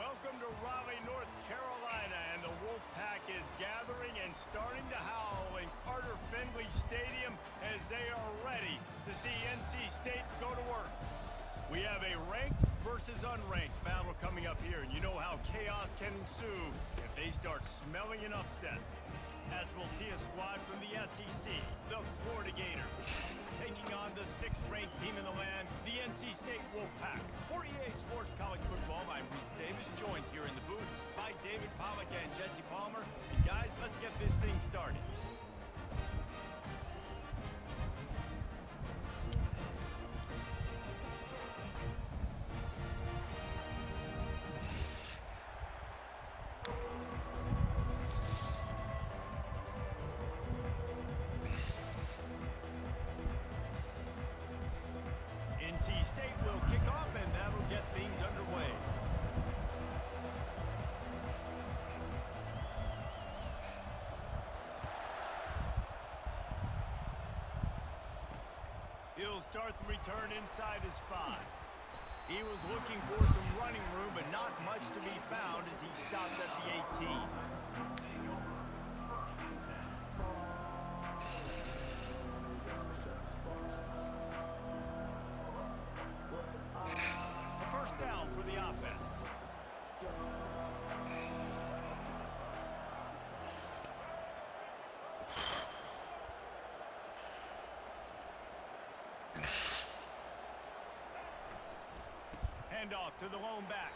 Welcome to Raleigh, North Carolina, and the Wolfpack is gathering and starting to howl in Carter Finley Stadium as they are ready to see NC State go to work. We have a ranked versus unranked battle coming up here, and you know how chaos can ensue if they start smelling an upset. As we'll see a squad from the SEC, the Florida Gators, taking on the 6th-ranked team in the land, the NC State Wolfpack. For EA Sports College Football, I'm Reese Davis, joined here in the booth by David Pollack and Jesse Palmer. And guys, let's get this thing started. NC State will kick off, and that'll get things underway. He'll start the return inside his 5. He was looking for some running room, but not much to be found as he stopped at the 18. First down for the offense. Handoff to the lone back.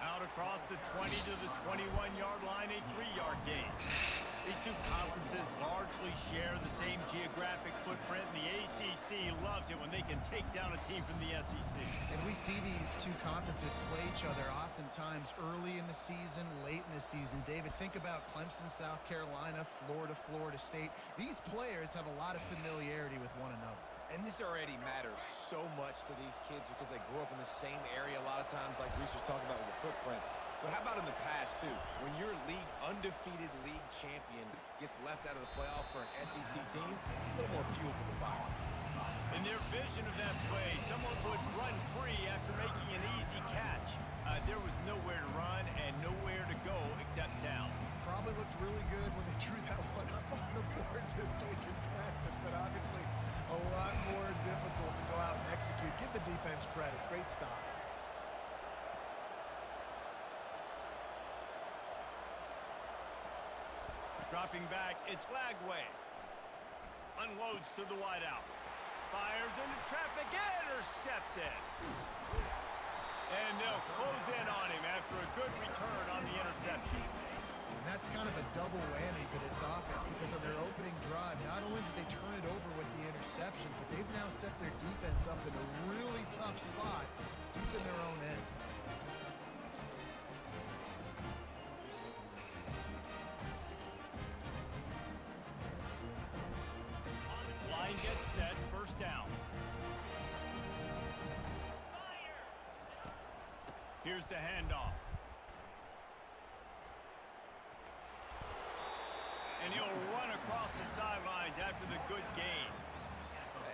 Out across the 20 to the 21-yard line, a 3-yard gain. These two conferences largely share the same geographic footprint, and the ACC loves it when they can take down a team from the SEC. And we see these two conferences play each other oftentimes early in the season, late in the season. David, think about Clemson, South Carolina, Florida, Florida State. These players have a lot of familiarity with one another. And this already matters so much to these kids because they grew up in the same area a lot of times, like Reese was talking about with the footprint. But how about in the past, too? When your undefeated league champion gets left out of the playoff for an SEC team, a little more fuel for the fire. In their vision of that play, someone would run free after making an easy catch. There was nowhere to run and nowhere to go except down. Probably looked really good when they drew that one up on the board this week in practice, but obviously a lot more difficult to go out and execute. Give the defense credit. Great stop. Dropping back, it's Lagway. Unloads to the wideout. Fires into traffic, intercepted. And they'll close in on him after a good return on the interception. And that's kind of a double whammy for this offense because on their opening drive, not only did they turn it over with the interception, but they've now set their defense up in a really tough spot, deep in their own end. Line gets set, first down. Here's the handoff. And he'll run across the sidelines after the good gain.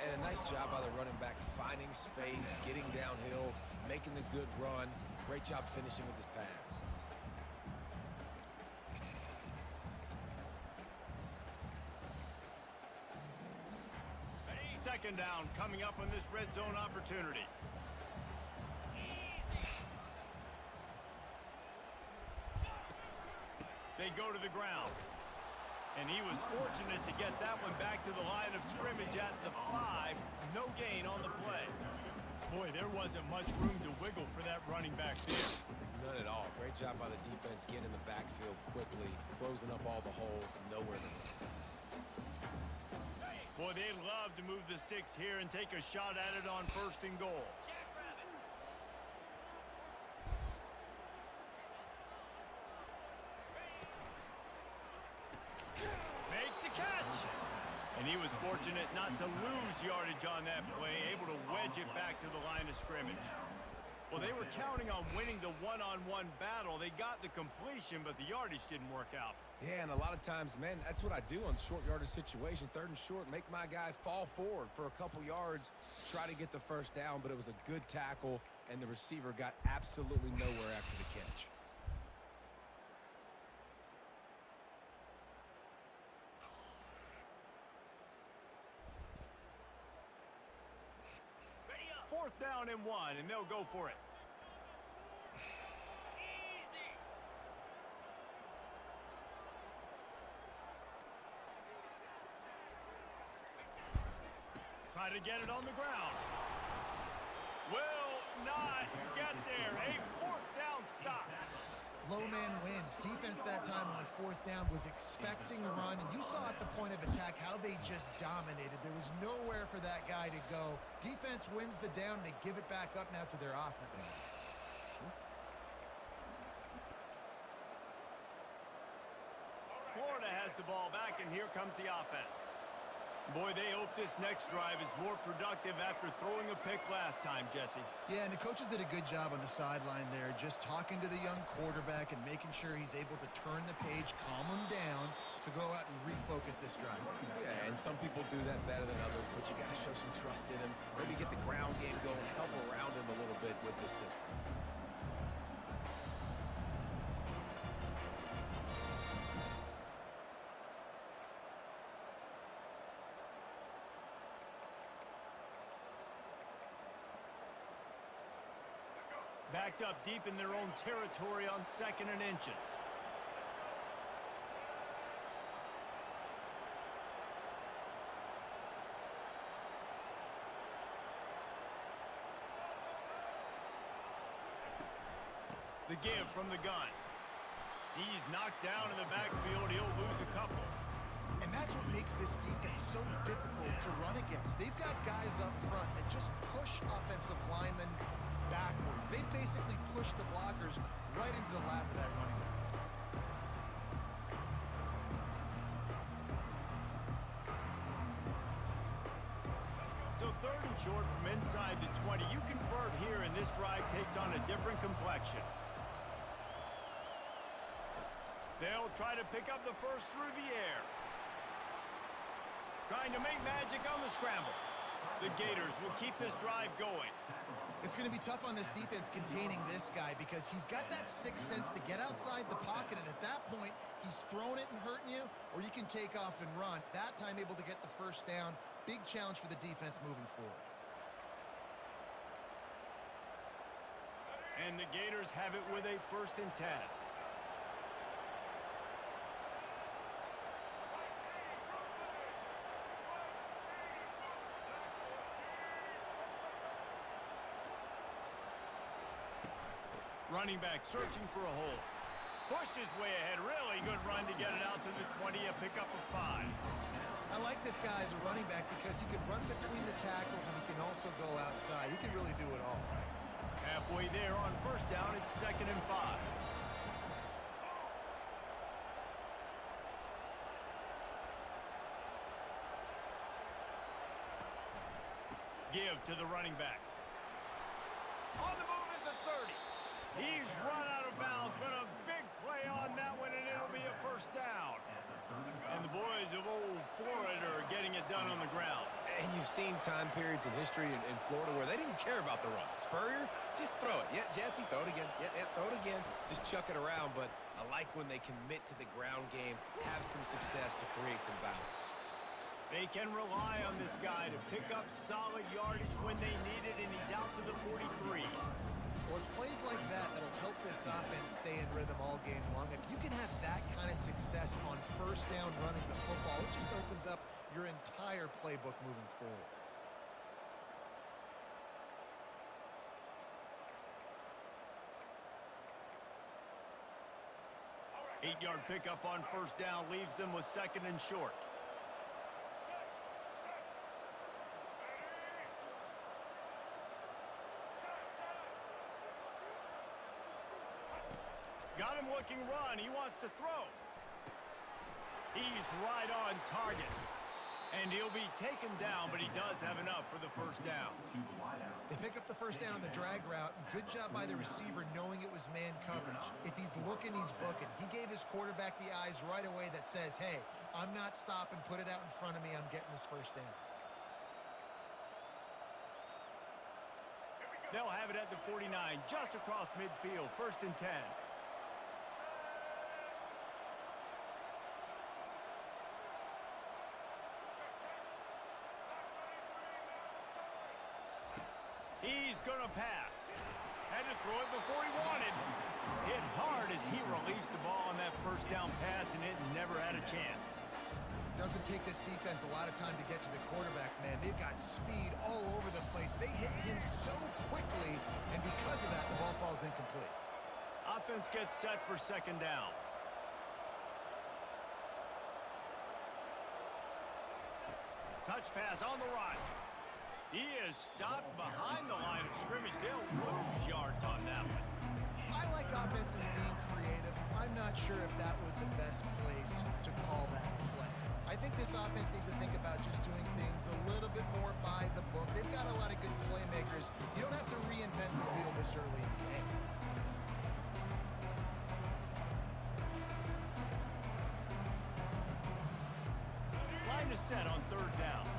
And a nice job by the running back, finding space, getting downhill, making the good run. Great job finishing with his pads. Second down coming up on this red zone opportunity. They go to the ground. And he was fortunate to get that one back to the line of scrimmage at the 5. No gain on the play. Boy, there wasn't much room to wiggle for that running back there. None at all. Great job by the defense getting in the backfield quickly, closing up all the holes, nowhere to run. Boy, they'd love to move the sticks here and take a shot at it on 1st and goal. Makes the catch. And he was fortunate not to lose yardage on that play, able to wedge it back to the line of scrimmage. Well, they were counting on winning the one-on-one battle. They got the completion, but the yardage didn't work out. Yeah, and a lot of times, man, that's what I do on short yardage situation. 3rd and short, make my guy fall forward for a couple yards, try to get the first down, but it was a good tackle, and the receiver got absolutely nowhere after the catch. 4th down and 1, and they'll go for it. Try to get it on the ground. Will not get there. A 4th down stop. Low man wins. Defense that time on 4th down was expecting a run, and you saw at the point of attack how they just dominated. There was nowhere for that guy to go. Defense wins the down. They give it back up now to their offense. Florida has the ball back, and here comes the offense. Boy, they hope this next drive is more productive after throwing a pick last time, Jesse. Yeah, and the coaches did a good job on the sideline there, just talking to the young quarterback and making sure he's able to turn the page, calm him down to go out and refocus this drive. Yeah, and some people do that better than others, but you got to show some trust in him. Maybe get the ground game going, help around him a little bit with the system. Backed up deep in their own territory on 2nd and inches. The give from the gun. He's knocked down in the backfield. He'll lose a couple. And that's what makes this defense so difficult to run against. They've got guys up front that just push offensive linemen backwards. They basically push the blockers right into the lap of that running back. So 3rd and short from inside the 20. You convert here, and this drive takes on a different complexion. They'll try to pick up the first through the air. Trying to make magic on the scramble. The Gators will keep this drive going. It's going to be tough on this defense containing this guy because he's got that sixth sense to get outside the pocket, and at that point, he's throwing it and hurting you, or you can take off and run. That time able to get the first down. Big challenge for the defense moving forward. And the Gators have it with a 1st and 10. Running back searching for a hole. Pushed his way ahead. Really good run to get it out to the 20. A pickup of 5. I like this guy as a running back because he can run between the tackles and he can also go outside. He can really do it all. Halfway there on 1st down. It's 2nd and 5. Give to the running back. On the move at the 30. He's run out of bounds, but a big play on that one, and it'll be a 1st down. And the boys of old Florida are getting it done on the ground. And you've seen time periods in history in Florida where they didn't care about the run. Spurrier, just throw it. Yeah, Jesse, throw it again. Yeah, throw it again. Just chuck it around, but I like when they commit to the ground game, have some success to create some balance. They can rely on this guy to pick up solid yardage when they need it, and he's out to the 43. Well, it's plays like that that'll help this offense stay in rhythm all game long. If you can have that kind of success on 1st down running the football, it just opens up your entire playbook moving forward. Eight-yard pickup on 1st down leaves them with 2nd and short. Got him looking run. He wants to throw. He's right on target. And he'll be taken down, but he does have enough for the 1st down. They pick up the 1st down on the drag route. Good job by the receiver knowing it was man coverage. If he's looking, he's booking. He gave his quarterback the eyes right away that says, hey, I'm not stopping. Put it out in front of me. I'm getting this 1st down. They'll have it at the 49, just across midfield, 1st and 10. He's going to pass. Had to throw it before he wanted. Hit hard as he released the ball on that first down pass, and it never had a chance. Doesn't take this defense a lot of time to get to the quarterback, man. They've got speed all over the place. They hit him so quickly, and because of that, the ball falls incomplete. Offense gets set for second down. Touch pass on the run. He is stopped behind the line of scrimmage. They'll lose yards on that one. I like offenses being creative. I'm not sure if that was the best place to call that play. I think this offense needs to think about just doing things a little bit more by the book. They've got a lot of good playmakers. You don't have to reinvent the wheel this early in the game. Line is set on third down.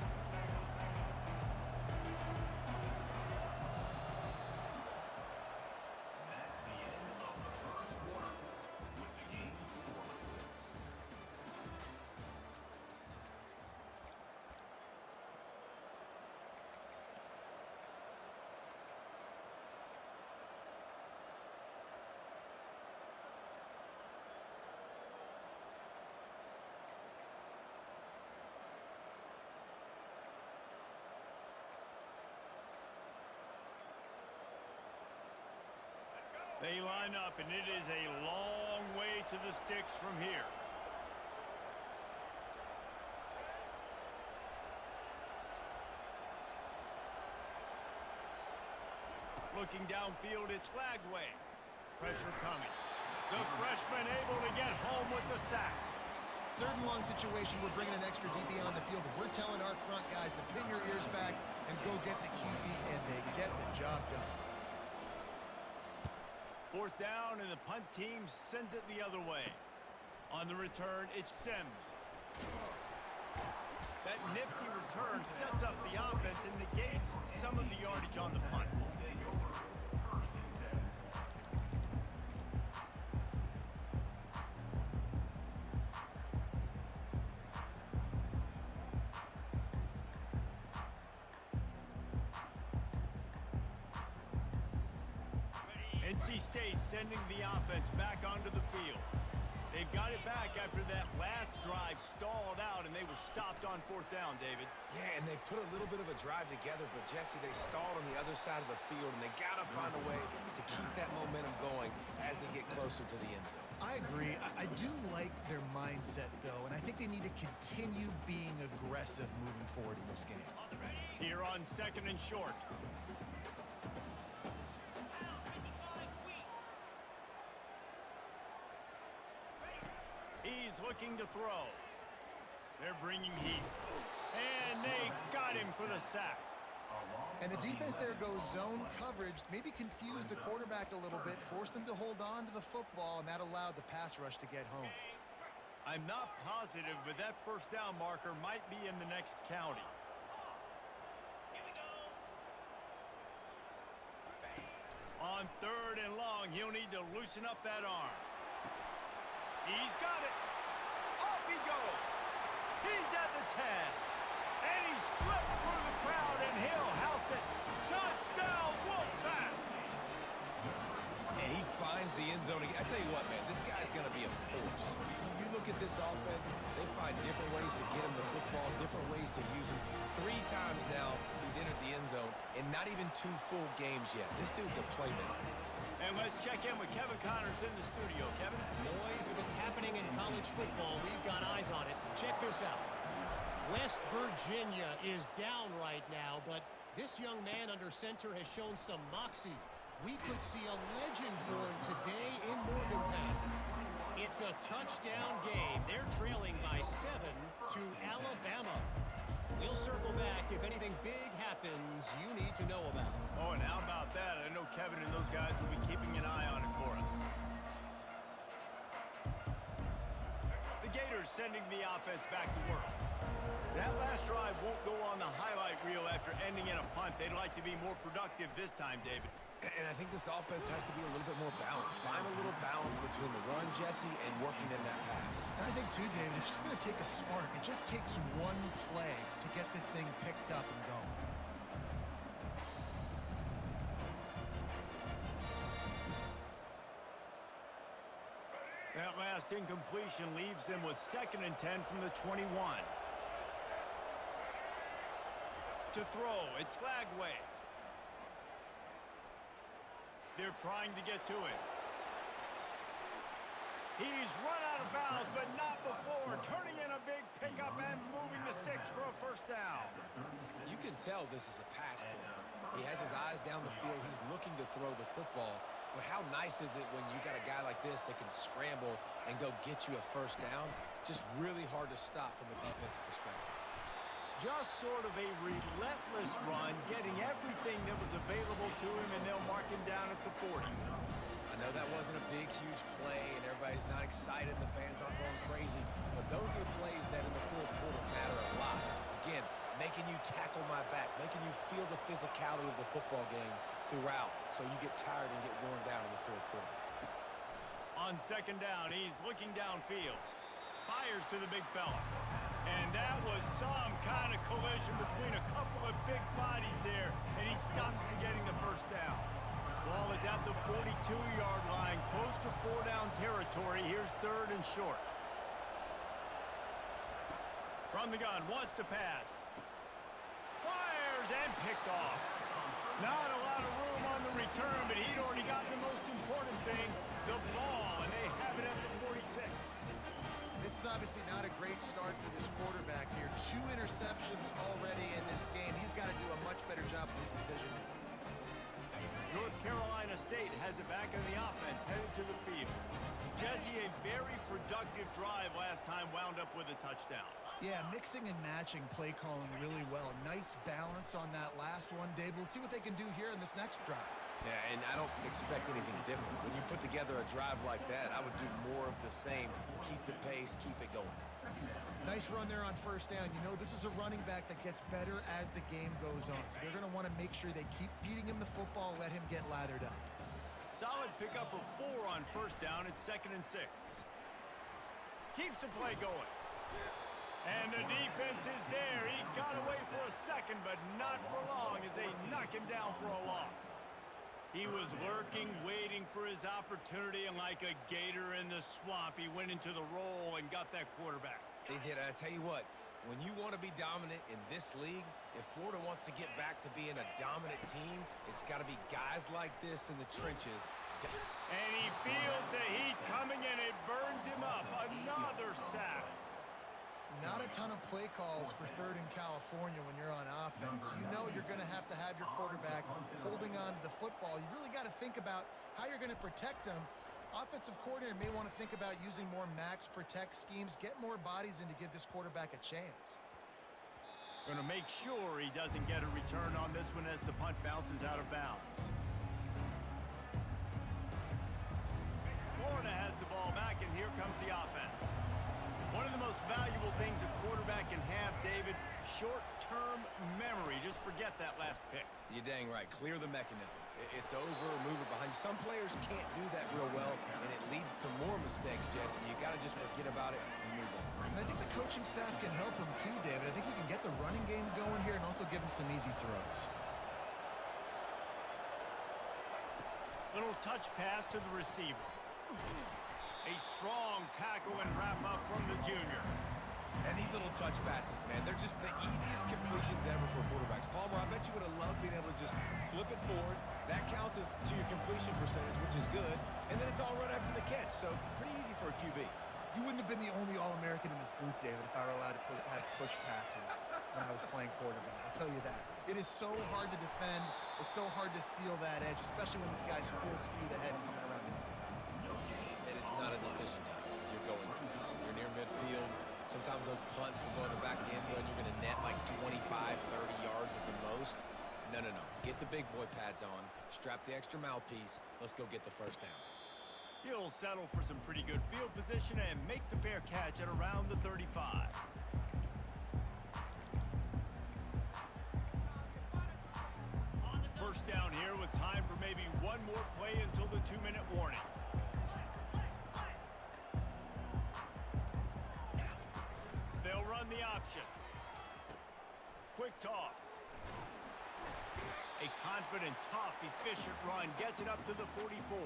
They line up, and it is a long way to the sticks from here. Looking downfield, it's Flagway. Pressure coming. The freshman able to get home with the sack. Third and long situation, we're bringing an extra DB on the field. We're telling our front guys to pin your ears back and go get the QB, and they get the job done. Fourth down, and the punt team sends it the other way. On the return, it's Sims. That nifty return sets up the offense and negates some of the yardage on the punt. NC State sending the offense back onto the field. They've got it back after that last drive stalled out, and they were stopped on fourth down, David. Yeah, and they put a little bit of a drive together, but Jesse, they stalled on the other side of the field, and they got to find a way to keep that momentum going as they get closer to the end zone. I agree. I do like their mindset, though, and I think they need to continue being aggressive moving forward in this game. Here on second and short. He's looking to throw. They're bringing heat. And they got him for the sack. And the defense there goes zone coverage, maybe confused the quarterback a little bit, forced him to hold on to the football, and that allowed the pass rush to get home. I'm not positive, but that first down marker might be in the next county. On third and long, he'll need to loosen up that arm. He's got it. Off he goes. He's at the 10. And he slipped through the crowd, and he'll house it. Touchdown, Wolfpack! And he finds the end zone again. I tell you what, man, this guy's going to be a force. You look at this offense, they find different ways to get him the football, different ways to use him. 3 times now he's entered the end zone, and not even 2 full games yet. This dude's a playmaker. And let's check in with Kevin Connors in the studio. Kevin? Boys, if it's happening in college football, we've got eyes on it. Check this out. West Virginia is down right now, but this young man under center has shown some moxie. We could see a legend born today in Morgantown. It's a touchdown game. They're trailing by 7 to Alabama. We'll circle back if anything big happens you need to know about. Oh, and how about that? I know Kevin and those guys will be keeping an eye on it for us. The Gators sending the offense back to work. That last drive won't go on the highlight reel after ending in a punt. They'd like to be more productive this time, David. And I think this offense has to be a little bit more balanced. Find a little balance between the run, Jesse, and working in that pass. And I think, too, David, it's just going to take a spark. It just takes one play to get this thing picked up and going. first incompletion leaves them with 2nd and 10 from the 21. To throw, it's Lagway. They're trying to get to it. He's run out of bounds, but not before. Turning in a big pickup and moving the sticks for a first down. You can tell this is a pass play. He has his eyes down the field. He's looking to throw the football. But how nice is it when you got a guy like this that can scramble and go get you a first down? Just really hard to stop from a defensive perspective. Just sort of a relentless run, getting everything that was available to him, and they'll mark him down at the 40. I know that wasn't a big, huge play, and everybody's not excited, the fans aren't going crazy, but those are the plays that in the fourth quarter matter a lot. Again, making you tackle my back, making you feel the physicality of the football game throughout, so you get tired and get worn down in the fourth quarter. On 2nd down, he's looking downfield. Fires to the big fella. And that was some kind of collision between a couple of big bodies there, and he stopped from getting the first down. Ball is at the 42-yard line, close to 4-down territory. Here's 3rd and short. From the gun, wants to pass. Fires and picked off. Not a lot of room on the return, but he'd already gotten the most important thing, the ball, and they have it at the 46. This is obviously not a great start for this quarterback here. 2 interceptions already in this game. He's got to do a much better job with his decision. North Carolina State has it back on the offense, headed to the field. Jesse, a very productive drive last time, wound up with a touchdown. Yeah, mixing and matching play calling really well. Nice balance on that last one, Dave. Let's see what they can do here in this next drive. Yeah, and I don't expect anything different. When you put together a drive like that, I would do more of the same. Keep the pace, keep it going. Nice run there on first down. You know, this is a running back that gets better as the game goes on. So they're going to want to make sure they keep feeding him the football, let him get lathered up. Solid pickup of 4 on first down. It's 2nd and 6. Keeps the play going. And the defense is there. He got away for a second, but not for long as they knock him down for a loss. He was lurking, waiting for his opportunity, and like a gator in the swamp, he went into the roll and got that quarterback. He did. I tell you what, when you want to be dominant in this league, if Florida wants to get back to being a dominant team, it's got to be guys like this in the trenches. And he feels the heat coming, and it burns him up. Another sack. Not a ton of play calls for 3rd and California when you're on offense. You know you're going to have your quarterback holding on to the football. You really got to think about how you're going to protect him. Offensive coordinator may want to think about using more max protect schemes, get more bodies in to give this quarterback a chance. Going to make sure he doesn't get a return on this one as the punt bounces out of bounds. Florida has the ball back, and here comes the offense. One of the most valuable things a quarterback can have, David, short-term memory. Just forget that last pick. You're dang right. Clear the mechanism. It's over, move it behind you. Some players can't do that real well, and it leads to more mistakes, Jesse. You got to just forget about it and move on. And I think the coaching staff can help him too, David. I think he can get the running game going here and also give him some easy throws. Little touch pass to the receiver. A strong tackle and wrap up from the junior. And these little touch passes, man, they're just the easiest completions ever for quarterbacks. Palmer, I bet you would have loved being able to just flip it forward. That counts as to your completion percentage, which is good. And then it's all right after the catch, so pretty easy for a QB. You wouldn't have been the only All-American in this booth, David, if I were allowed to have push passes when I was playing quarterback. I'll tell you that. It is so hard to defend. It's so hard to seal that edge, especially when this guy's full speed ahead and coming around the outside. And it's not a decision time. You're going for this. You're near midfield. Sometimes those punts will go in the back of the end zone. You're going to net like 25, 30 yards at the most. No. Get the big boy pads on. Strap the extra mouthpiece. Let's go get the first down. He'll settle for some pretty good field position and make the fair catch at around the 35. First down here with time for maybe one more play until the 2-minute warning. They'll run the option. Quick toss. A confident, tough, efficient run gets it up to the 44.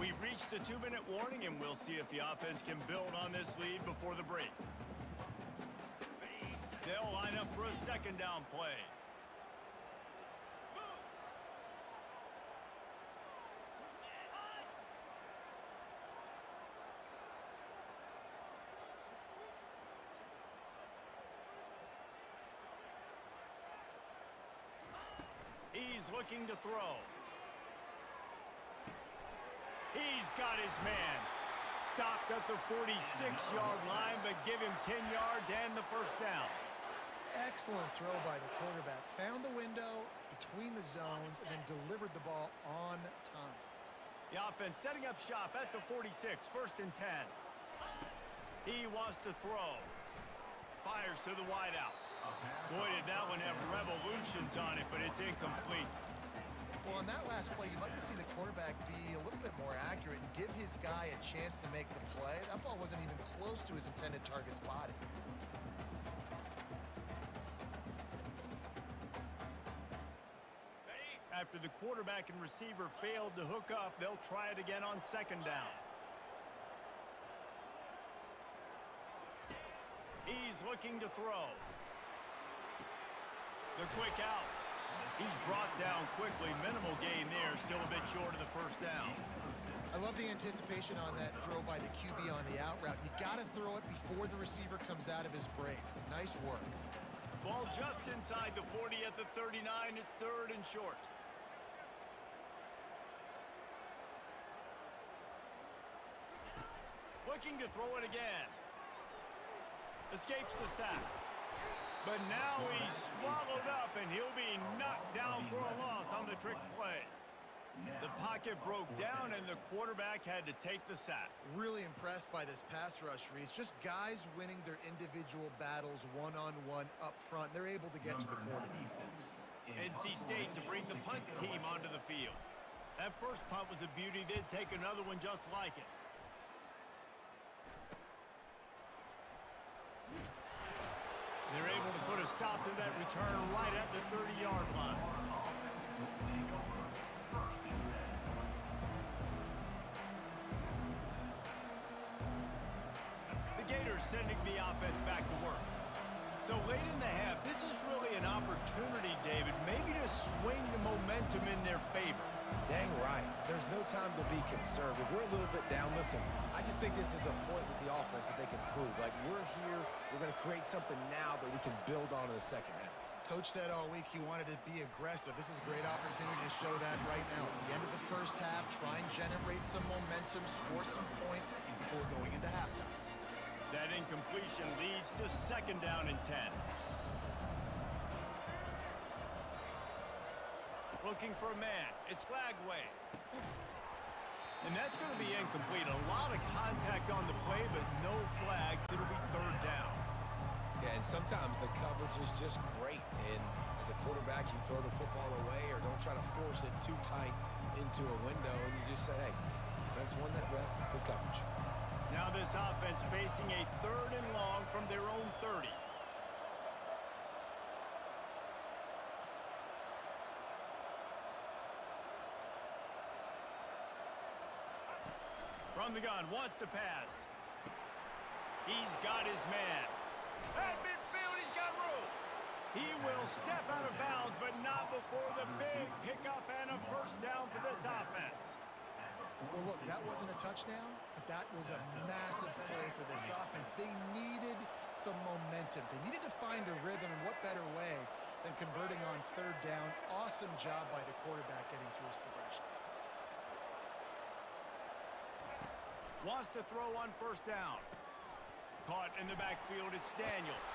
We've reached the 2-minute warning, and we'll see if the offense can build on this lead before the break. They'll line up for a second down play. He's looking to throw. He's got his man. Stopped at the 46-yard line, but give him 10 yards and the first down. Excellent throw by the quarterback. Found the window between the zones and then delivered the ball on time. The offense setting up shop at the 46, first and 10. He wants to throw. Fires to the wideout. Boy, did that one have revolutions on it, but it's incomplete. Well, on that last play, you'd like to see the quarterback be a little bit more accurate and give his guy a chance to make the play. That ball wasn't even close to his intended target's body. After the quarterback and receiver failed to hook up, they'll try it again on second down. He's looking to throw. The quick out. He's brought down quickly. Minimal gain there. Still a bit short of the first down. I love the anticipation on that throw by the QB on the out route. You got to throw it before the receiver comes out of his break. Nice work. Ball just inside the 40 at the 39. It's third and short. Looking to throw it again. Escapes the sack. But now he's swallowed up, and he'll be knocked down for a loss on the trick play. The pocket broke down, and the quarterback had to take the sack. Really impressed by this pass rush, Reese. Just guys winning their individual battles one-on-one up front. They're able to get to the quarterback. NC State to bring the punt team onto the field. That first punt was a beauty. They'd take another one just like it. They're able to put a stop to that return right at the 30-yard line. The Gators sending the offense back to work. So late in the half, this is really an opportunity, David, maybe to swing the momentum in their favor. Dang right. There's no time to be conservative. We're a little bit down. Listen, I just think this is a point with the offense that they can prove. Like, we're here. We're going to create something now that we can build on in the second half. Coach said all week he wanted to be aggressive. This is a great opportunity to show that right now. At the end of the first half, try and generate some momentum, score some points before going into halftime. That incompletion leads to second down and 10. Looking for a man. It's Lagway. And that's going to be incomplete. A lot of contact on the play, but no flags. It'll be third down. Yeah, and sometimes the coverage is just great. And as a quarterback, you throw the football away or don't try to force it too tight into a window, and you just say, hey, defense won that rep. Good coverage. Now this offense facing a third and long from their own 30. From the gun, wants to pass. He's got his man. At midfield, he's got room. He will step out of bounds, but not before the big pickup and a first down for this offense. Well, look, that wasn't a touchdown, but that was a massive play for this offense. They needed some momentum. They needed to find a rhythm, and what better way than converting on third down. Awesome job by the quarterback getting through his progression. Wants to throw on first down. Caught in the backfield, it's Daniels.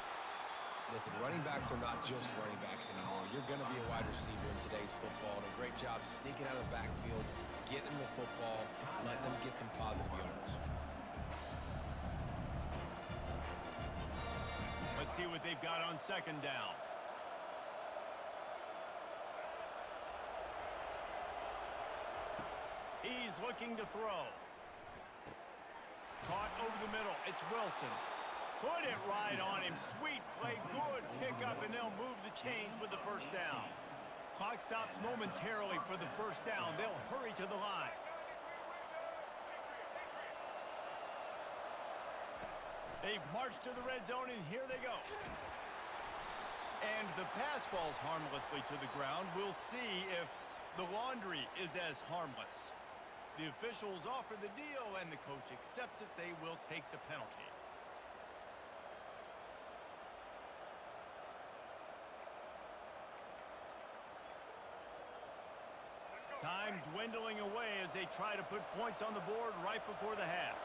Listen, running backs are not just running backs anymore. You're going to be a wide receiver in today's football. And a great job sneaking out of the backfield, getting the football, letting them get some positive yards. Let's see what they've got on second down. He's looking to throw. Caught over the middle. It's Wilson. Put it right on him. Sweet play. Good pickup, and they'll move the chains with the first down. Clock stops momentarily for the first down. They'll hurry to the line. They've marched to the red zone, and here they go. And the pass falls harmlessly to the ground. We'll see if the laundry is as harmless. The officials offer the deal, and the coach accepts it. They will take the penalty. Time dwindling away as they try to put points on the board right before the half.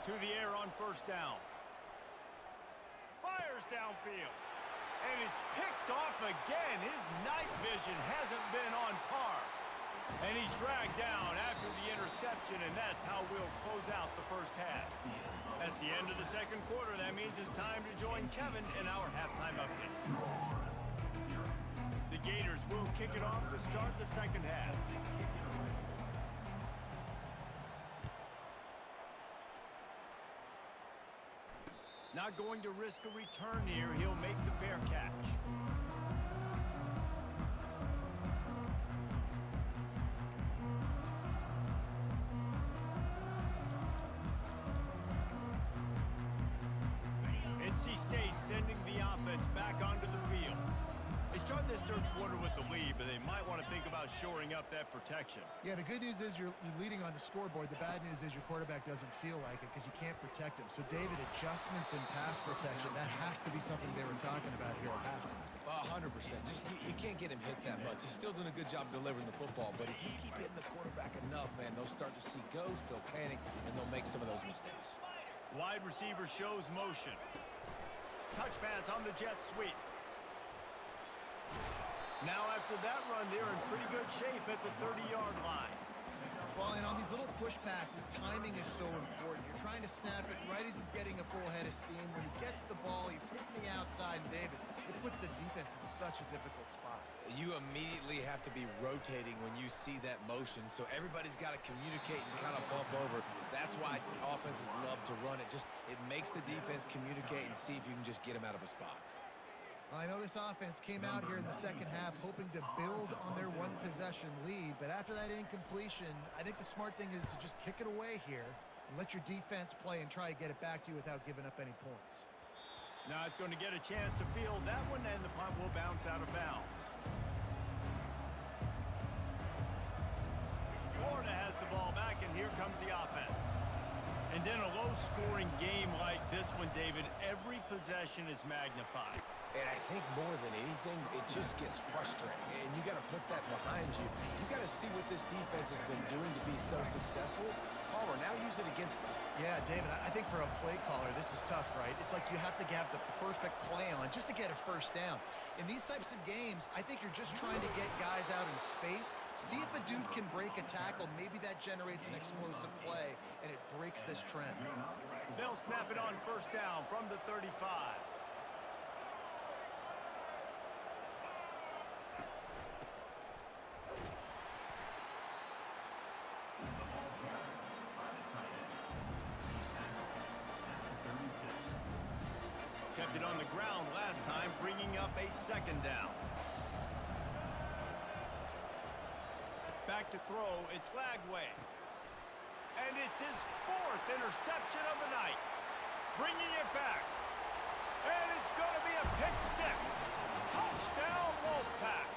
To the air on first down. Fires downfield. And it's picked off again. His night vision hasn't been on par. And he's dragged down after the interception, and that's how we'll close out the first half. That's the end of the second quarter. That means it's time to join Kevin in our halftime update. The Gators will kick it off to start the second half. Not going to risk a return here. He'll make the fair catch. NC State sending the offense back onto the field. They start this third quarter with the lead, but they might want to think about shoring up that protection. Yeah, the good news is you're leading on the scoreboard. The bad news is your quarterback doesn't feel like it because you can't protect him. So, David, adjustments in pass protection, that has to be something they were talking about here at halftime. 100%. Just you can't get him hit that much. He's still doing a good job delivering the football, but if you keep hitting the quarterback enough, man, they'll start to see ghosts, they'll panic, and they'll make some of those mistakes. Wide receiver shows motion. Touch pass on the jet sweep. Now after that run, they're in pretty good shape at the 30-yard line. Well, and on these little push passes, timing is so important. You're trying to snap it right as he's getting a full head of steam. When he gets the ball, he's hitting the outside, and David, it puts the defense in such a difficult spot. You immediately have to be rotating when you see that motion, so everybody's got to communicate and kind of bump over. That's why offenses love to run it. It makes the defense communicate and see if you can just get him out of a spot. I know this offense came out here in the second half hoping to build on their one-possession lead, but after that incompletion, I think the smart thing is to just kick it away here and let your defense play and try to get it back to you without giving up any points. Not going to get a chance to field that one, and the punt will bounce out of bounds. Florida has the ball back, and here comes the offense. And in a low-scoring game like this one, David, every possession is magnified. And I think more than anything, it just gets frustrating. And you got to put that behind you. You got to see what this defense has been doing to be so successful. Palmer, now use it against them. Yeah, David, I think for a play caller, this is tough, right? It's like you have to have the perfect play on just to get a first down. In these types of games, I think you're just trying to get guys out in space, see if a dude can break a tackle. Maybe that generates an explosive play, and it breaks this trend. They'll snap it on first down from the 35. Kept it on the ground last time, bringing up a second down. Back to throw, it's Lagway. And it's his fourth interception of the night. Bringing it back. And it's going to be a pick six. Touchdown, Wolfpack.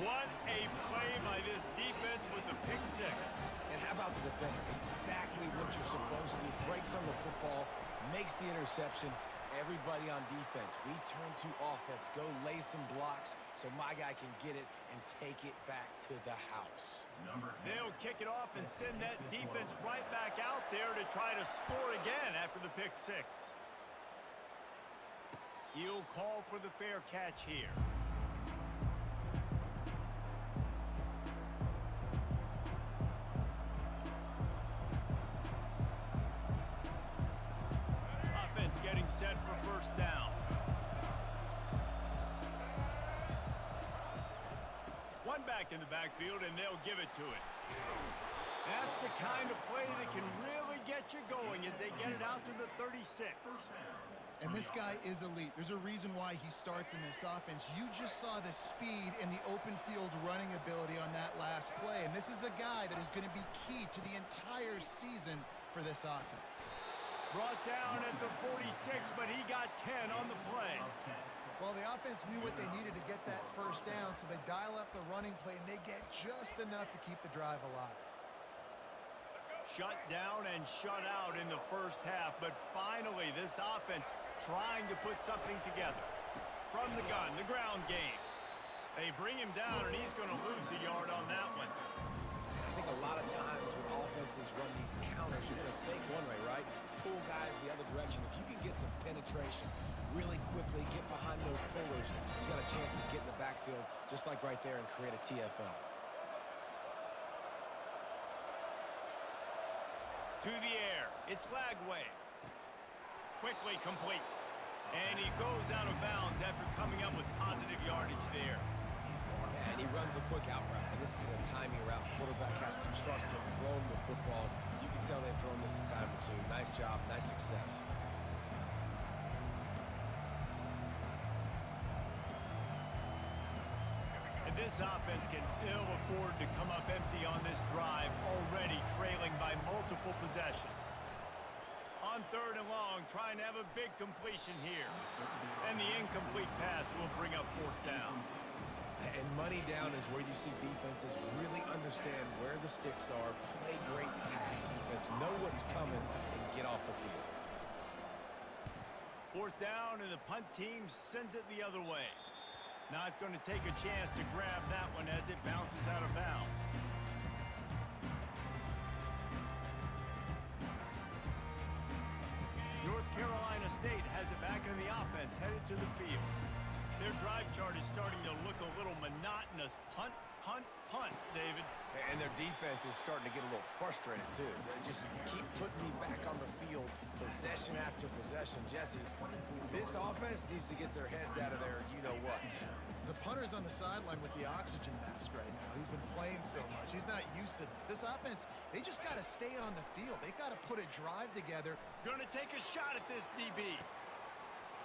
What a play by this defense with the pick six. And how about the defender? Exactly what you're supposed to do. Breaks on the football, makes the interception. Everybody on defense, we turn to offense. Go lay some blocks so my guy can get it and take it back to the house. They'll kick it off and send that defense right back out there to try to score again after the pick six. He'll call for the fair catch here. Offense getting set for first down. One back in the backfield, and they'll give it to it. That's the kind of play that can really get you going as they get it out to the 36. And this guy is elite. There's a reason why he starts in this offense. You just saw the speed and the open field running ability on that last play. And this is a guy that is going to be key to the entire season for this offense. Brought down at the 46, but he got 10 on the play. Well, the offense knew what they needed to get that first down, so they dial up the running play, and they get just enough to keep the drive alive. Shut down and shut out in the first half, but finally this offense trying to put something together. From the gun, the ground game. They bring him down, and he's going to lose a yard on that one. I think a lot of times when offenses run these counters, you're going to fake one way, right? Pull guys the other direction. If you can get some penetration really quickly, get behind those pullers, you got a chance to get in the backfield just like right there and create a TFL. To the air, it's Lagway. Quickly complete. And he goes out of bounds after coming up with positive yardage there. Yeah, and he runs a quick out route. And this is a timing route. Quarterback has to trust him, throw him the football. You can tell they've thrown this a time or two. Nice job, nice success. And this offense can ill afford to come up empty on this drive, already trailing by multiple possessions. On third and long, trying to have a big completion here. And the incomplete pass will bring up fourth down. And money down is where you see defenses really understand where the sticks are, play great pass defense, know what's coming, and get off the field. Fourth down, and the punt team sends it the other way. Not going to take a chance to grab that one as it bounces out of bounds. North Carolina State has it back in the offense, headed to the field. Their drive chart is starting to look a little monotonous. Punt, punt, punt, David. And their defense is starting to get a little frustrated, too. They just keep putting me back on the field, possession after possession. Jesse, this offense needs to get their heads out of their you-know-what. The punter's on the sideline with the oxygen mask right now. He's been playing so much. He's not used to this. This offense, they just got to stay on the field. They got to put a drive together. Gonna take a shot at this DB.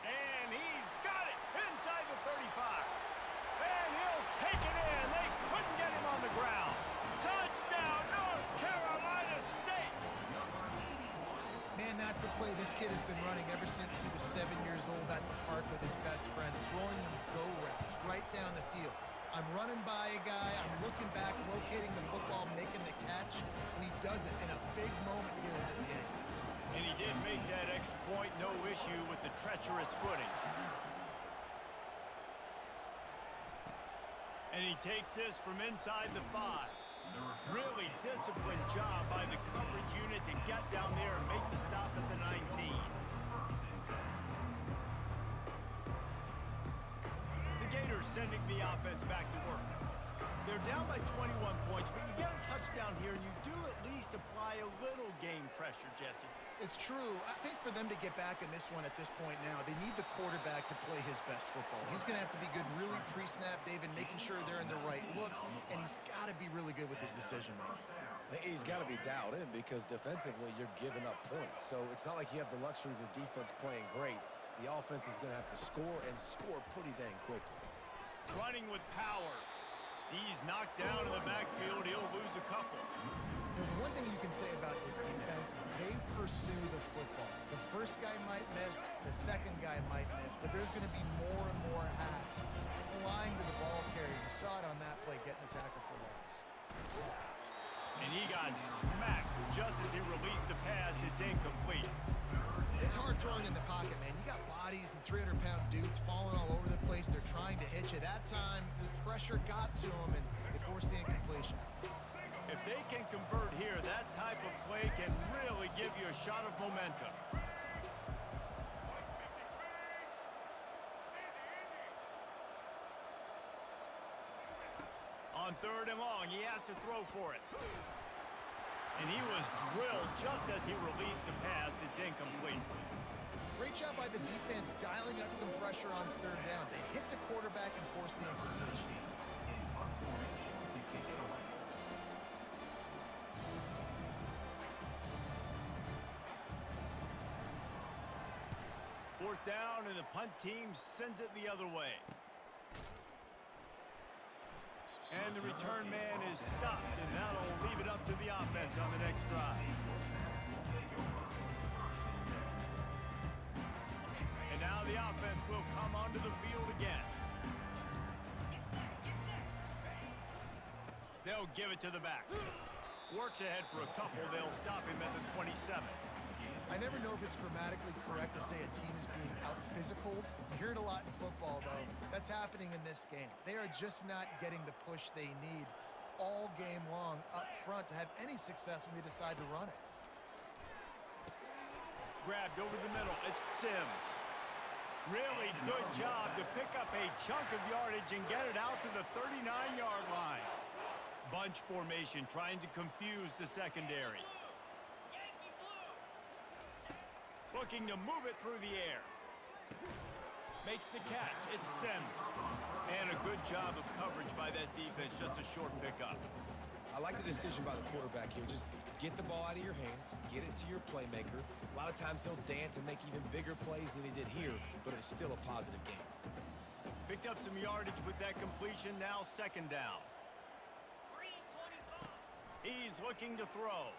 And he's got it inside the 35. And he'll take it in. They couldn't get him on the ground. Touchdown, North Carolina State. Man, that's a play this kid has been running ever since he was 7 years old at the park with his best friend, throwing them go routes right down the field. I'm running by a guy, I'm looking back, locating the football, making the catch, and he does it in a big moment here in this game. And he did make that extra point, no issue with the treacherous footing. And he takes this from inside the 5. Really disciplined job by the coverage unit to get down there and make the stop at the 19. The Gators sending the offense back to work. They're down by 21 points, but you get a touchdown here, and you do at least apply a little game pressure, Jesse. It's true. I think for them to get back in this one at this point now, they need the quarterback to play his best football. He's going to have to be good really pre-snap, David, making sure they're in the right looks, and he's got to be really good with his decision-making. He's got to be dialed in because defensively you're giving up points. So it's not like you have the luxury of your defense playing great. The offense is going to have to score and score pretty dang quickly. Running with power. He's knocked down in the backfield. He'll lose a couple. There's one thing you can say about this defense. They pursue the football. The first guy might miss, the second guy might miss, but there's going to be more and more hats flying to the ball carrier. You saw it on that play, getting a tackle for loss. And he got smacked just as he released the pass. It's incomplete. It's hard throwing in the pocket, man. You got bodies and 300-pound dudes falling all over the place. They're trying to hit you. That time, the pressure got to them, and it forced the incompletion. If they can convert here, that type of play can really give you a shot of momentum. On third and long, he has to throw for it. And he was drilled just as he released the pass. It's incomplete. Great job by the defense dialing up some pressure on third down. They hit the quarterback and forced the incompletion. fourth down, and the punt team sends it the other way. And the return man is stopped, and that'll leave it up to the offense on the next drive. And now the offense will come onto the field again. They'll give it to the back. Works ahead for a couple. They'll stop him at the 27. I never know if it's grammatically correct to say a team is being out-physicaled. You hear it a lot in football, though. That's happening in this game. They are just not getting the push they need all game long up front to have any success when they decide to run it. Grabbed over the middle. It's Sims. Really good job to pick up a chunk of yardage and get it out to the 39-yard line. Bunch formation trying to confuse the secondary. Looking to move it through the air. Makes the catch. It's Sims. And a good job of coverage by that defense. Just a short pickup. I like the decision by the quarterback here. Just get the ball out of your hands, get it to your playmaker. A lot of times he'll dance and make even bigger plays than he did here, but it's still a positive game. Picked up some yardage with that completion. Now second down. He's looking to throw.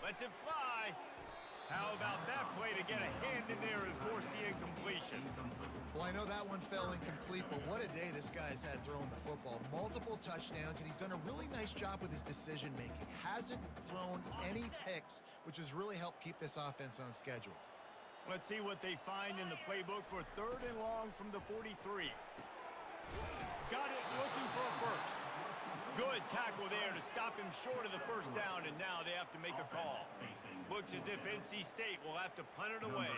Lets it fly. How about that play to get a hand in there and force the incompletion? Well, I know that one fell incomplete, but what a day this guy's had throwing the football. Multiple touchdowns, and he's done a really nice job with his decision-making. Hasn't thrown any picks, which has really helped keep this offense on schedule. Let's see what they find in the playbook for 3rd and long from the 43. Got it, looking for a first. Good tackle there to stop him short of the first down, and now they have to make a call. Looks as if NC State will have to punt it away.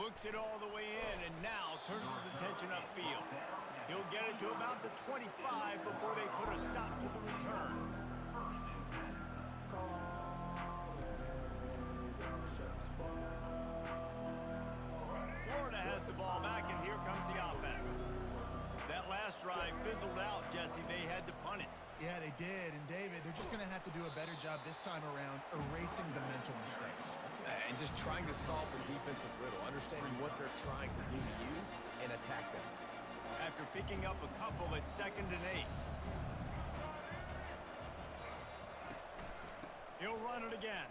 Looks it all the way in, and now turns his attention upfield. He'll get it to about the 25 before they put a stop to the return. Florida has the ball back, and here comes the offense. That last drive fizzled out, Jesse. They had to punt it. Yeah, they did. And, David, they're just going to have to do a better job this time around erasing the mental mistakes. And just trying to solve the defensive riddle, understanding what they're trying to do to you and attack them. After picking up a couple at 2nd and 8. He'll run it again.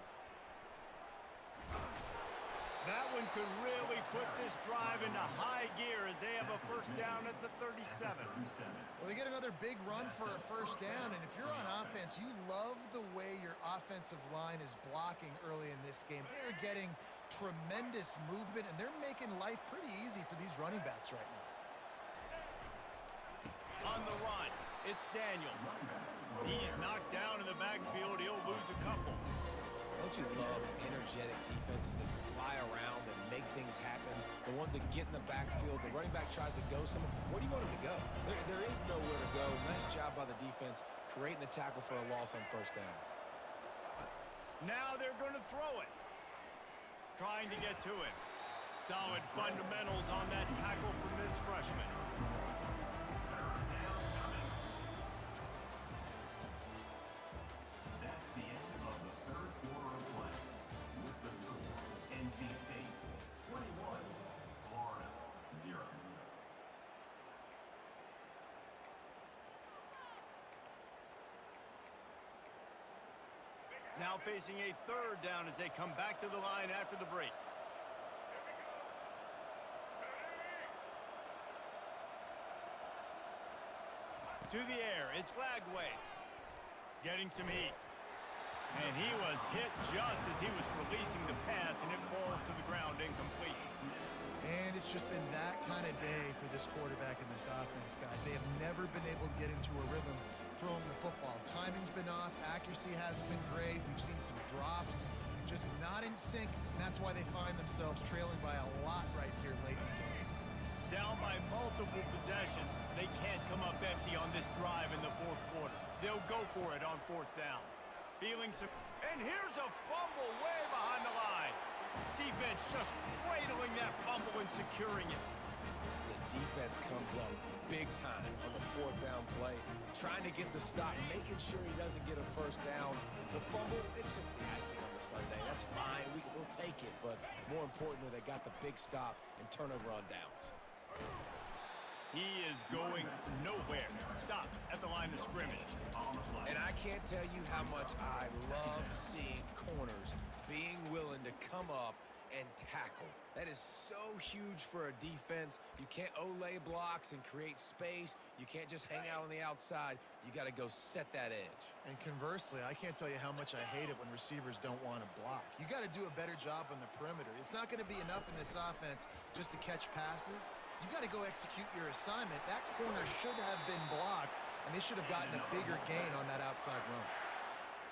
That one could really put this drive into high gear as they have a first down at the 37. Well, they get another big run for a first down, and if you're on offense, you love the way your offensive line is blocking early in this game. They're getting tremendous movement, and they're making life pretty easy for these running backs right now. On the run, it's Daniels. He's knocked down in the backfield. He'll lose a couple. Don't you love energetic defenses that fly around and make things happen? The ones that get in the backfield, the running back tries to go somewhere. Where do you want him to go? There is nowhere to go. Nice job by the defense creating the tackle for a loss on first down. Now they're going to throw it. Trying to get to him. Solid fundamentals on that tackle from this freshman. Now facing a 3rd down as they come back to the line after the break. To the air, it's Lagway. Getting some heat. And he was hit just as he was releasing the pass, and it falls to the ground incomplete. And it's just been that kind of day for this quarterback and this offense, guys. They have never been able to get into a rhythm throwing the football. Timing's been off. Accuracy hasn't been great. We've seen some drops. Just not in sync, and that's why they find themselves trailing by a lot right here late in the game. Down by multiple possessions. They can't come up empty on this drive in the 4th quarter. They'll go for it on 4th down. Feeling some... And here's a fumble way behind the line. Defense just cradling that fumble and securing it. The defense comes up big time on the 4th down play, trying to get the stop, making sure he doesn't get a first down. The fumble, it's just the icing on the Sunday. That's fine. We'll take it. But more importantly, they got the big stop and turnover on downs. He is going nowhere. Stop at the line of scrimmage. And I can't tell you how much I love seeing corners being willing to come up and tackle. That is so huge for a defense. You can't olay blocks and create space. You can't just hang out on the outside. You got to go set that edge. And conversely, I can't tell you how much I hate it when receivers don't want to block. You got to do a better job on the perimeter. It's not going to be enough in this offense just to catch passes. You've got to go execute your assignment. That corner should have been blocked, and they should have gotten a bigger gain on that outside run.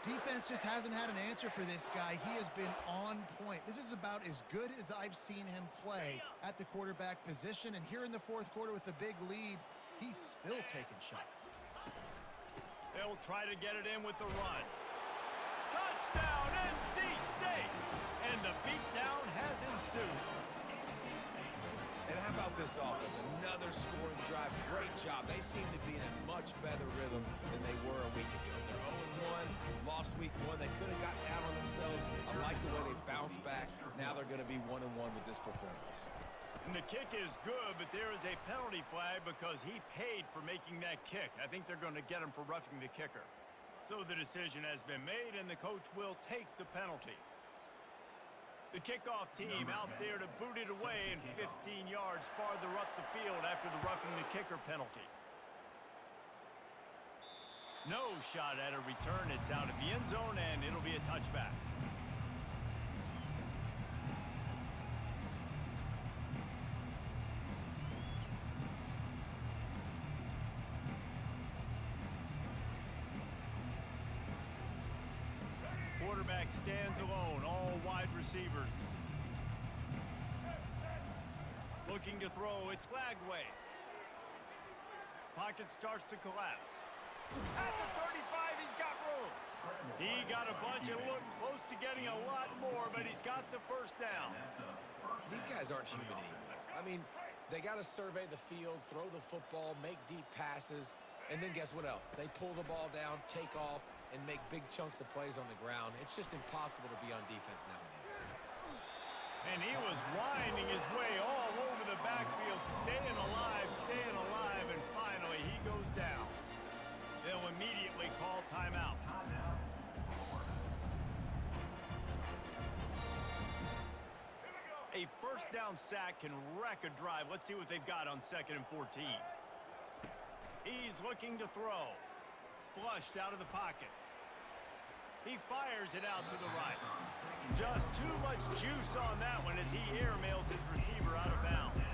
Defense just hasn't had an answer for this guy. He has been on point. This is about as good as I've seen him play at the quarterback position. And here in the 4th quarter with a big lead, he's still taking shots. They'll try to get it in with the run. Touchdown, NC State! And the beatdown has ensued. And how about this offense? Another scoring drive. Great job. They seem to be in a much better rhythm than they were a week ago. They're 0-1, lost week 1. They could have gotten down on themselves. I like the way they bounced back. Now they're going to be 1-1 with this performance. And the kick is good, but there is a penalty flag because he paid for making that kick. I think they're going to get him for roughing the kicker. So the decision has been made, and the coach will take the penalty. The kickoff team out there to boot it away and 15 yards farther up the field after the roughing the kicker penalty. No shot at a return. It's out of the end zone, and it'll be a touchback. Quarterback stands alone, all wide receivers. Looking to throw, it's Lagway. Pocket starts to collapse. At the 35, he's got room. He got a bunch and looked close to getting a lot more, but he's got the first down. These guys aren't human anymore. I mean, they got to survey the field, throw the football, make deep passes, and then guess what else? They pull the ball down, take off, and make big chunks of plays on the ground. It's just impossible to be on defense nowadays. And he was winding his way all over the backfield, staying alive, and finally he goes down. They'll immediately call timeout. A first down sack can wreck a drive. Let's see what they've got on 2nd and 14. He's looking to throw. Flushed out of the pocket. He fires it out to the right. Just too much juice on that one as he airmails his receiver out of bounds.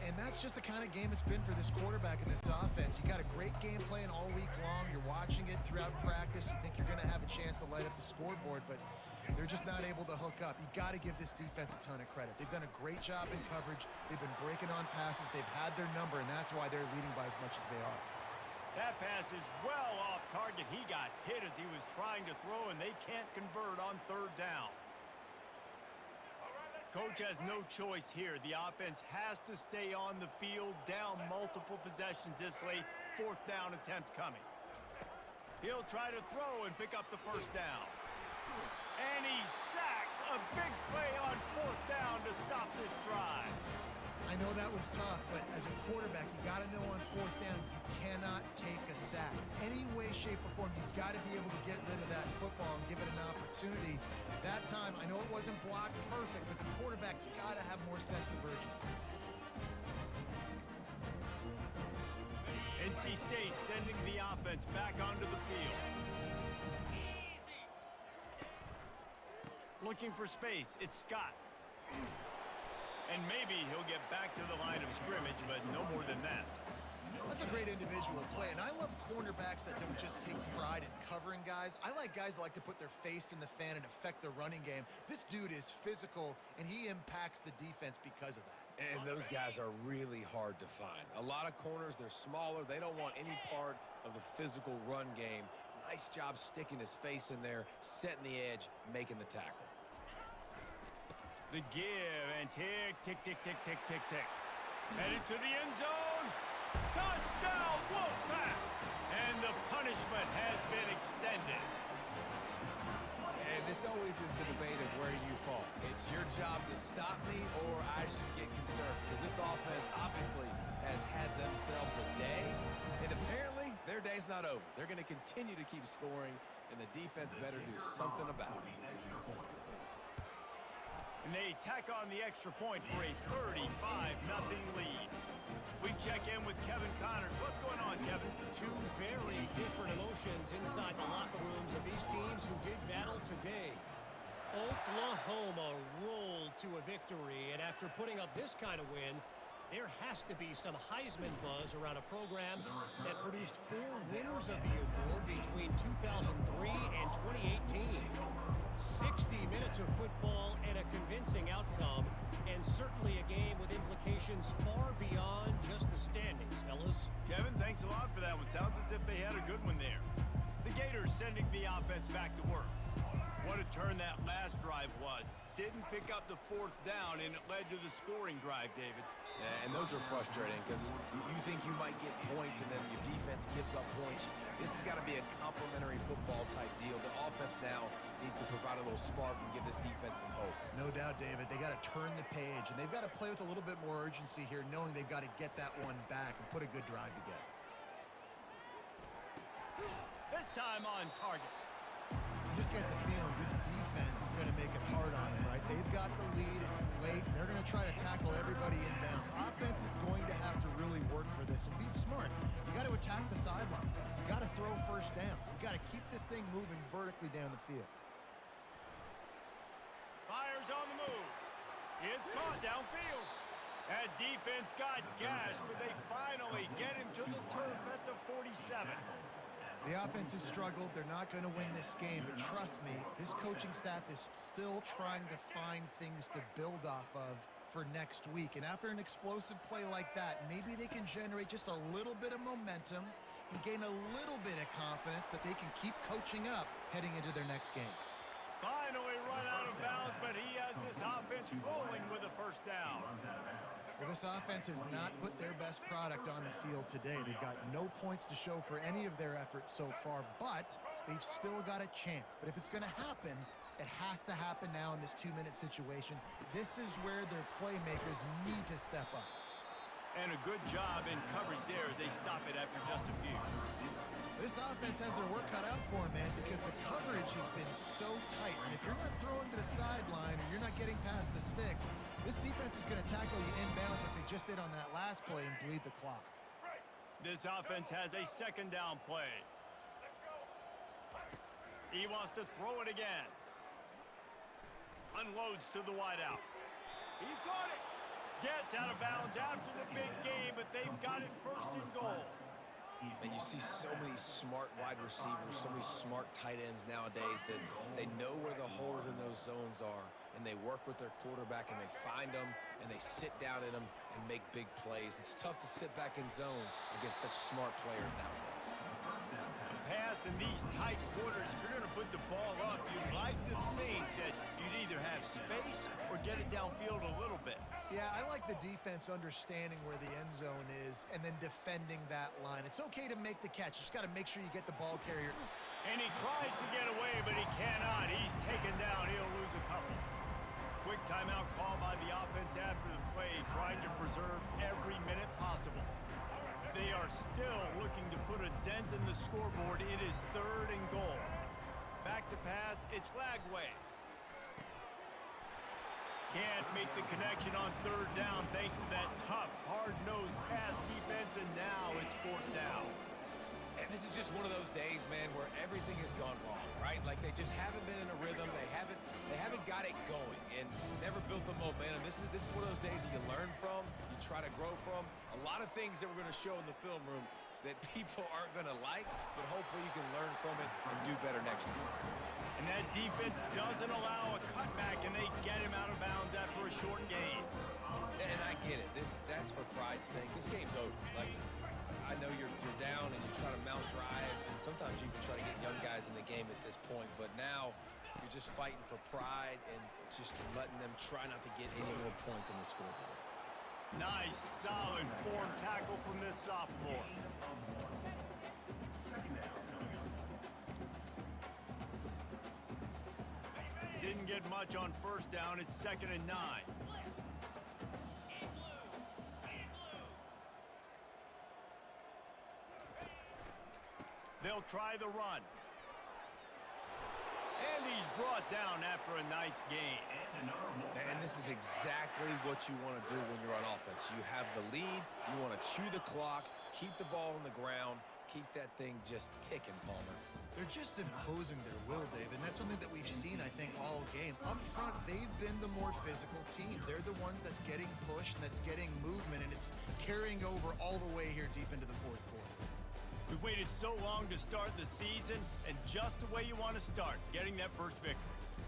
And that's just the kind of game it's been for this quarterback in this offense. You got a great game plan all week long. You're watching it throughout practice. You think you're going to have a chance to light up the scoreboard, but they're just not able to hook up. You got to give this defense a ton of credit. They've done a great job in coverage. They've been breaking on passes. They've had their number, and that's why they're leading by as much as they are. That pass is well off target. He got hit as he was trying to throw, and they can't convert on 3rd down. Coach has no choice here. The offense has to stay on the field, down multiple possessions this late. 4th down attempt coming. He'll try to throw and pick up the first down. And he's sacked. A big play on 4th down to stop this drive. I know that was tough, but as a quarterback, you got to know on 4th down, you cannot take a sack. Any way, shape, or form, you've got to be able to get rid of that football and give it an opportunity. That time, I know it wasn't blocked perfect, but the quarterback's got to have more sense of urgency. NC State sending the offense back onto the field. Looking for space, it's Scott. And maybe he'll get back to the line of scrimmage, but no more than that. That's a great individual play, and I love cornerbacks that don't just take pride in covering guys. I like guys that like to put their face in the fan and affect the running game. This dude is physical, and he impacts the defense because of that. And those guys are really hard to find. A lot of corners, they're smaller. They don't want any part of the physical run game. Nice job sticking his face in there, setting the edge, making the tackle. The give and tick, tick, tick, tick, tick, tick, tick. Headed to the end zone. Touchdown, Wolfpack! And the punishment has been extended. And this always is the debate of where you fall. It's your job to stop me or I should get concerned. Because this offense obviously has had themselves a day. And apparently their day's not over. They're going to continue to keep scoring. And the defense better do something about it. And they tack on the extra point for a 35-0 lead. We check in with Kevin Connors. What's going on, Kevin? Two very different emotions inside the locker rooms of these teams who did battle today. Oklahoma rolled to a victory, and after putting up this kind of win, there has to be some Heisman buzz around a program that produced 4 winners of the award between 2003 and 2018. 60 minutes of football and a convincing outcome, and certainly a game with implications far beyond just the standings, fellas. Kevin, thanks a lot for that one. Sounds as if they had a good one there. The Gators sending the offense back to work. What a turn that last drive was. Didn't pick up the 4th down, and it led to the scoring drive, David. Yeah, and those are frustrating because you think you might get points and then your defense gives up points. This has got to be a complementary football type deal. The offense now needs to provide a little spark and give this defense some hope. No doubt, David. They got to turn the page, and they've got to play with a little bit more urgency here, knowing they've got to get that one back and put a good drive together. This time on target. You just get the feeling this defense is going to make it hard on them, right? They've got the lead, it's late, and they're going to try to tackle everybody inbounds. Offense is going to have to really work for this and be smart. You got to attack the sidelines. You got to throw first downs. You got to keep this thing moving vertically down the field. Fires on the move. It's caught downfield. That defense got gashed, but they finally get him to the turf at the 47. The offense has struggled. They're not going to win this game, but trust me, this coaching staff is still trying to find things to build off of for next week. And after an explosive play like that, maybe they can generate just a little bit of momentum and gain a little bit of confidence that they can keep coaching up heading into their next game. Finally run out of bounds, but he has this offense rolling with a 1st down. Well, this offense has not put their best product on the field today. They've got no points to show for any of their efforts so far, but they've still got a chance. But if it's going to happen, it has to happen now in this 2-minute situation. This is where their playmakers need to step up. And a good job in coverage there as they stop it after just a few. This offense has their work cut out for them, man, because the coverage has been so tight. And if you're not throwing to the sideline or you're not getting past the sticks, this defense is going to tackle you inbounds like they just did on that last play and bleed the clock. This offense has a 2nd down play. He wants to throw it again. Unloads to the wideout. He caught it. Gets out of bounds after the big game, but they've got it 1st and goal. And you see so many smart wide receivers, so many smart tight ends nowadays that they know where the holes in those zones are, and they work with their quarterback, and they find them, and they sit down in them and make big plays. It's tough to sit back in zone against such smart players nowadays. Pass in these tight quarters, if you're going to put the ball up, you'd like to think that you'd either have space or get it downfield a little bit. Yeah, I like the defense understanding where the end zone is and then defending that line. It's okay to make the catch. You just got to make sure you get the ball carrier. And he tries to get away, but he cannot. He's taken down. He'll lose a couple. Quick timeout call by the offense after the play, trying to preserve every minute possible. They are still looking to put a dent in the scoreboard. It is 3rd and goal. Back to pass. It's Flagway. Can't make the connection on 3rd down thanks to that tough, hard-nosed pass defense, and now it's 4th down. And this is just one of those days, man, where everything has gone wrong, right? Like they just haven't been in a rhythm. They haven't got it going and never built the momentum. This is one of those days that you learn from, you try to grow from. A lot of things that we're going to show in the film room that people aren't going to like, but hopefully you can learn from it and do better next time. And that defense doesn't allow a cutback, and they get him out of bounds after a short gain. And I get it. That's for pride's sake. This game's over. Like, I know you're down and you're trying to mount drives, and sometimes you can try to get young guys in the game at this point, but now you're just fighting for pride and just letting them try not to get any more points on the scoreboard. Nice, solid form tackle from this sophomore. Didn't get much on first down. It's 2nd and 9. They'll try the run. And he's brought down after a nice gain. And this is exactly what you want to do when you're on offense. You have the lead. You want to chew the clock, keep the ball on the ground, keep that thing just ticking, Palmer. They're just imposing their will, David, and that's something that we've seen, I think, all game. Up front, they've been the more physical team. They're the ones that's getting pushed and that's getting movement, and it's carrying over all the way here deep into the fourth quarter. We waited so long to start the season, and just the way you want to start, getting that first victory.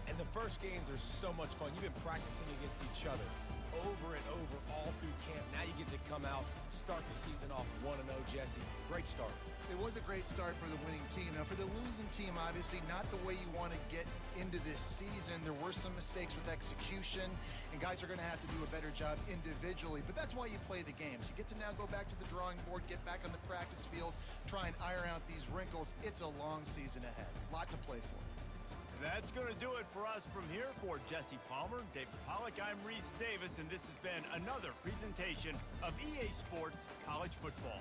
And the first games are so much fun. You've been practicing against each other over and over all through camp. Now you get to come out, start the season off 1-0, Jesse. Great start. It was a great start for the winning team. Now, for the losing team, obviously, not the way you want to get into this season. There were some mistakes with execution, and guys are going to have to do a better job individually. But that's why you play the games. You get to now go back to the drawing board, get back on the practice field, try and iron out these wrinkles. It's a long season ahead. A lot to play for. That's going to do it for us from here. For Jesse Palmer, David Pollack, I'm Reese Davis, and this has been another presentation of EA Sports College Football.